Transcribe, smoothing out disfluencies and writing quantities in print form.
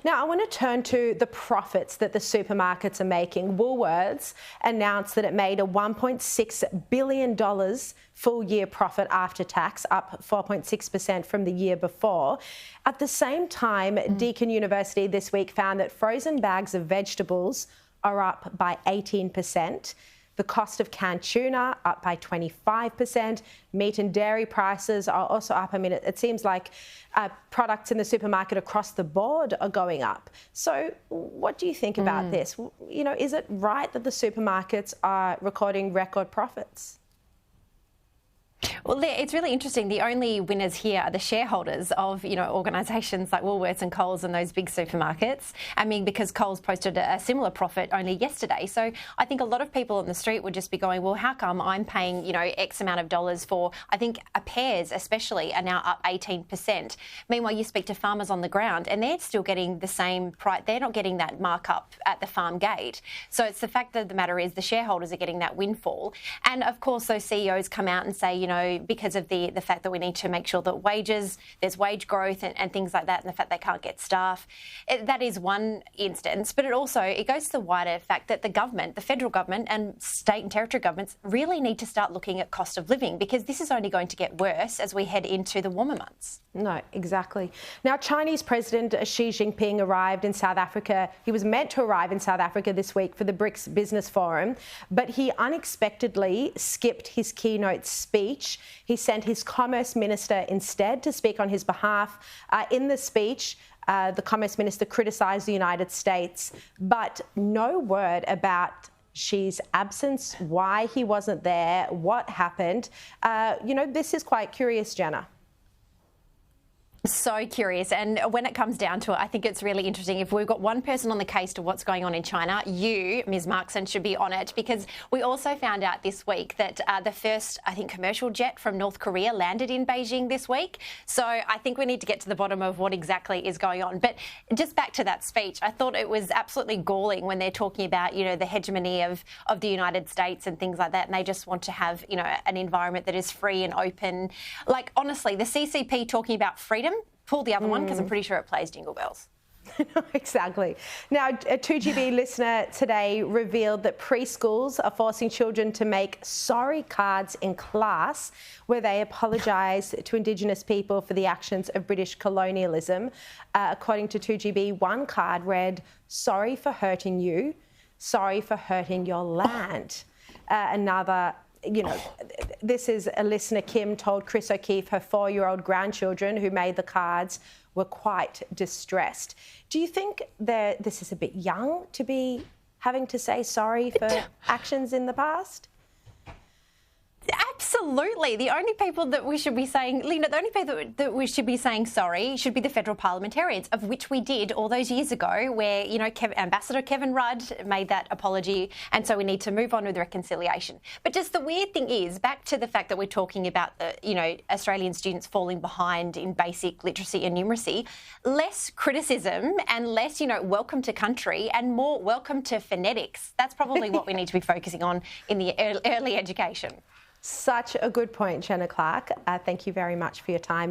Now, I want to turn to the profits that the supermarkets are making. Woolworths announced that it made a $1.6 billion full-year profit after tax, up 4.6% from the year before. At the same time, Deakin University this week found that frozen bags of vegetables are up by 18%. The cost of canned tuna up by 25%. Meat and dairy prices are also up. I mean, it seems like products in the supermarket across the board are going up. So what do you think about this? You know, is it right that the supermarkets are recording record profits? Well, it's really interesting. The only winners here are the shareholders of, organisations like Woolworths and Coles and those big supermarkets. I mean, because Coles posted a similar profit only yesterday. So I think a lot of people on the street would just be going, well, how come I'm paying, X amount of dollars for, I think pears especially are now up 18%. Meanwhile, you speak to farmers on the ground and they're still getting the same price. They're not getting that markup at the farm gate. So it's the fact that the matter is the shareholders are getting that windfall. And of course, those CEOs come out and say, because of the fact that we need to make sure that there's wage growth and things like that, and the fact they can't get staff. That is one instance, but it goes to the wider fact that the federal government and state and territory governments really need to start looking at cost of living, because this is only going to get worse as we head into the warmer months. No, exactly. Now, Chinese President Xi Jinping arrived in South Africa. He was meant to arrive in South Africa this week for the BRICS Business Forum, but he unexpectedly skipped his keynote speech. He sent his Commerce Minister instead to speak on his behalf. In the speech, the Commerce Minister criticised the United States, but no word about Xi's absence, why he wasn't there, what happened. This is quite curious, Jenna. So curious. And when it comes down to it, I think it's really interesting. If we've got one person on the case to what's going on in China, you, Ms. Markson, should be on it, because we also found out this week that the first, commercial jet from North Korea landed in Beijing this week. So I think we need to get to the bottom of what exactly is going on. But just back to that speech, I thought it was absolutely galling when they're talking about, the hegemony of the United States and things like that. And they just want to have, an environment that is free and open. Like, honestly, the CCP talking about freedom, pull the other one, because I'm pretty sure it plays Jingle Bells. Exactly. Now, a 2GB listener today revealed that preschools are forcing children to make sorry cards in class where they apologise to Indigenous people for the actions of British colonialism. According to 2GB, one card read, "Sorry for hurting you, sorry for hurting your land." Another, this is a listener, Kim, told Chris O'Keefe her 4-year-old grandchildren who made the cards were quite distressed. Do you think that this is a bit young to be having to say sorry for actions in the past? Absolutely. The only people that we should be saying, the only people that we should be saying sorry should be the federal parliamentarians, of which we did all those years ago, where, Ambassador Kevin Rudd made that apology. And so we need to move on with reconciliation. But just the weird thing is, back to the fact that we're talking about, Australian students falling behind in basic literacy and numeracy, less criticism and less, welcome to country and more welcome to phonetics. That's probably what we need to be focusing on in the early education. Such a good point, Jenna Clarke. Thank you very much for your time.